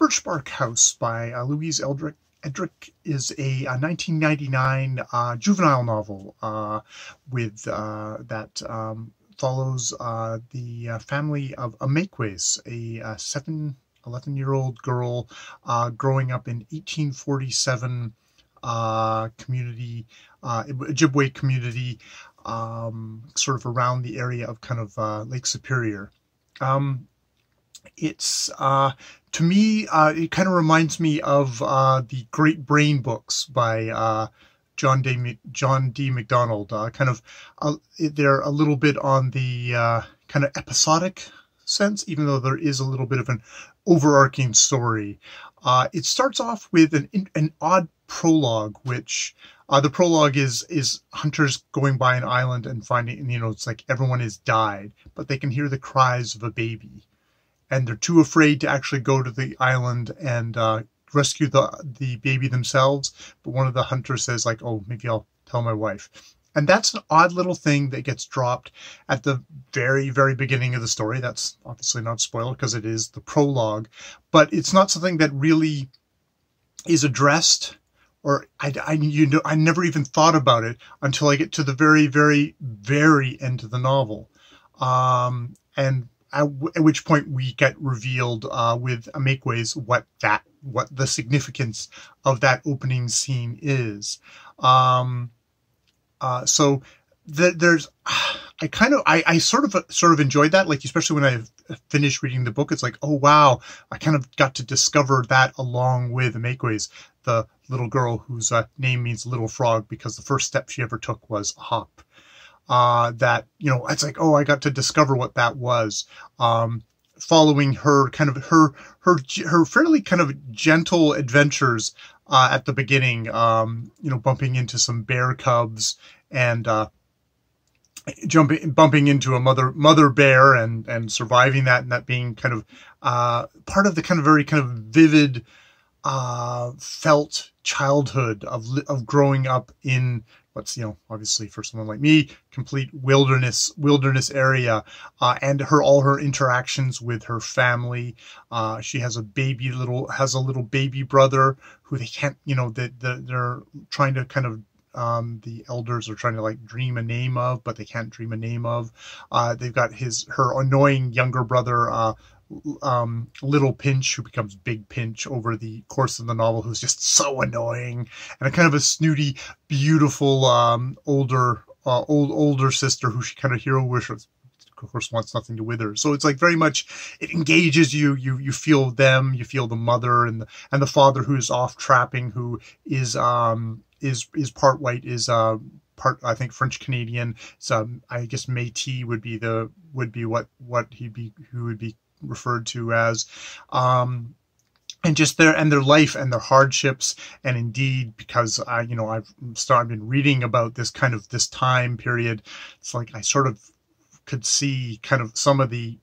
Brch Brk Hs by Louise Edrch. Edrch is a 1999 juvenile novel that follows the family of a Makeways, a 11-year-old girl growing up in 1847 community, Ojibwe community, sort of around the area of kind of Lake Superior. It's to me, it kind of reminds me of the Great Brain books by John D. MacDonald. They're a little bit on the kind of episodic sense, even though there is a little bit of an overarching story. It starts off with an odd prologue, which the prologue is hunters going by an island and finding, it's like everyone has died, but they can hear the cries of a baby. And they're too afraid to actually go to the island and rescue the baby themselves. But one of the hunters says, like, oh, maybe I'll tell my wife. And that's an odd little thing that gets dropped at the very, very beginning of the story. That's obviously not a spoiler because it is the prologue. But it's not something that really is addressed, or I never even thought about it until I get to the very, very, very end of the novel. At which point we get revealed with a Makeways what the significance of that opening scene is. So there's I sort of enjoyed that, like, especially when I finished reading the book. It's like, oh wow, I kind of got to discover that along with Makeways, the little girl whose name means little frog because the first step she ever took was a hop. That, it's like, oh, I got to discover what that was, following her kind of her fairly kind of gentle adventures at the beginning, bumping into some bear cubs and bumping into a mother bear and surviving that, and that being kind of part of the kind of very kind of vivid felt childhood of growing up in what's, obviously for someone like me, complete wilderness area, and all her interactions with her family. She has a little baby brother who they can't, they're trying to kind of, the elders are trying to like dream a name of, but they can't dream a name of. They've got her annoying younger brother, Little Pinch, who becomes Big Pinch over the course of the novel, who's just so annoying, and a kind of a snooty, beautiful older sister who she kind of hero worships. Of course, wants nothing to with her. So it's like very much, it engages you. You feel them. You feel the mother and the father who's off trapping, who is part white, is part, I think, French Canadian. So I guess Métis would be what he would be referred to as, and just their life and their hardships. And indeed, because I've been reading about this time period, it's like I sort of could see kind of some of the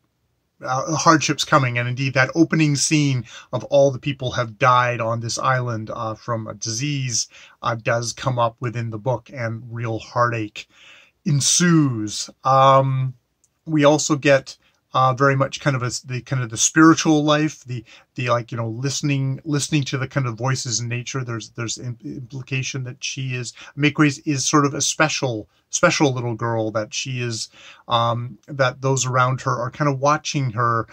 hardships coming. And indeed, that opening scene of all the people have died on this island from a disease does come up within the book, and real heartache ensues. We also get very much kind of the spiritual life, the listening to the kind of voices in nature. There's implication that Makeways is sort of a special little girl, that she is, that those around her are kind of watching her,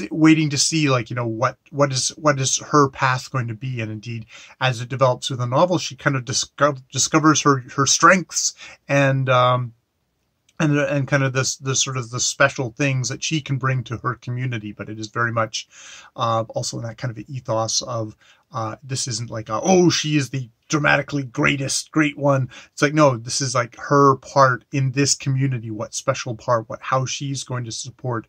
waiting to see, like, what is her path going to be. And indeed, as it develops through the novel, she kind of discovers her strengths and kind of the sort of the special things that she can bring to her community. But it is very much also in that kind of ethos of this isn't like she is the dramatically great one. It's like, no, this is like her part in this community, what special part, how she's going to support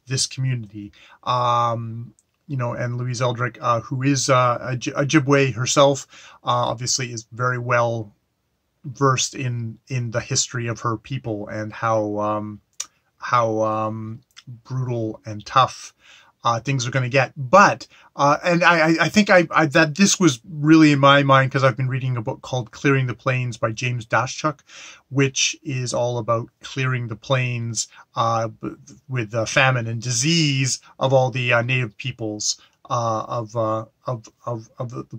this community. And Louise Edrch, who is a Ojibwe herself, obviously is very well versed in the history of her people and how brutal and tough things are going to get. But and I think that this was really in my mind because I've been reading a book called Clearing the Plains by James Daschuk, which is all about clearing the plains with famine and disease of all the native peoples the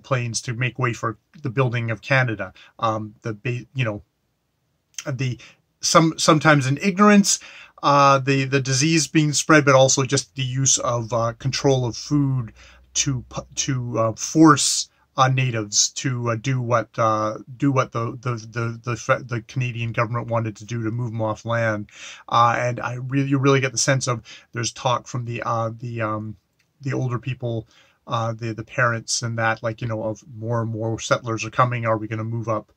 plains to make way for the building of Canada. Sometimes in ignorance, the disease being spread, but also just the use of control of food to force natives to do what the Canadian government wanted to do, to move them off land. And you really get the sense of, there's talk from the older people, the parents, and that, like, of more and more settlers are coming. Are we going to move up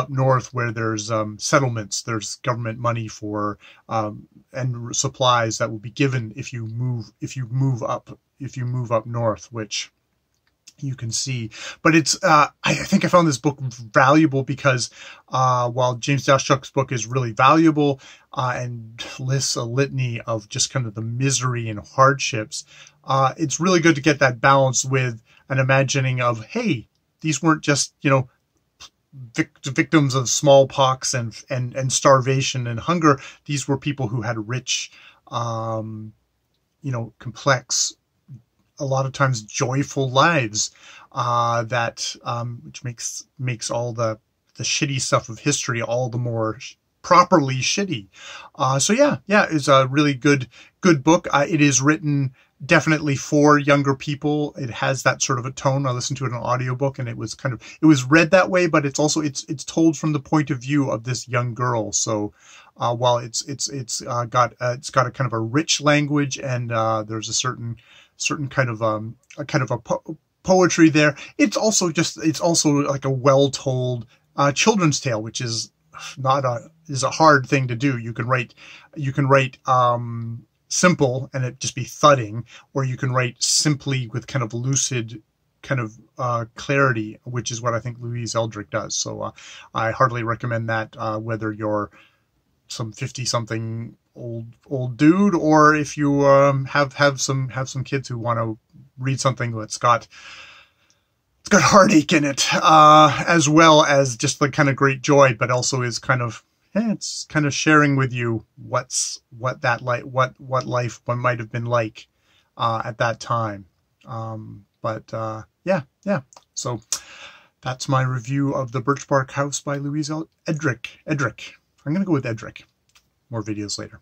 north where there's settlements, there's government money for and supplies that will be given if you move up north, which you can see. But it's I think I found this book valuable because while James Daschuk's book is really valuable and lists a litany of just kind of the misery and hardships, it's really good to get that balance with an imagining of, hey, these weren't just, victims of smallpox and starvation and hunger. These were people who had rich, complex, a lot of times joyful lives, which makes all the shitty stuff of history all the more properly shitty. So yeah, it's a really good book. It is written definitely for younger people. It has that sort of a tone. I listened to it in an audiobook, and it was read that way, but it's also it's told from the point of view of this young girl. So while it's got a kind of a rich language, and there's a certain kind of poetry there, it's also like a well-told children's tale, which is a hard thing to do. You can write simple and it just be thudding, or you can write simply with kind of lucid kind of clarity, which is what I think Louise Edrch does. So I heartily recommend that, whether you're some 50-something old dude, or if you have some kids who want to read something that's got heartache in it, as well as just the kind of great joy, but also is kind of, it's kind of sharing with you what life might have been like at that time. Yeah. So that's my review of the Brch Brk House by Louise Edrch. I'm going to go with Edrich. More videos later.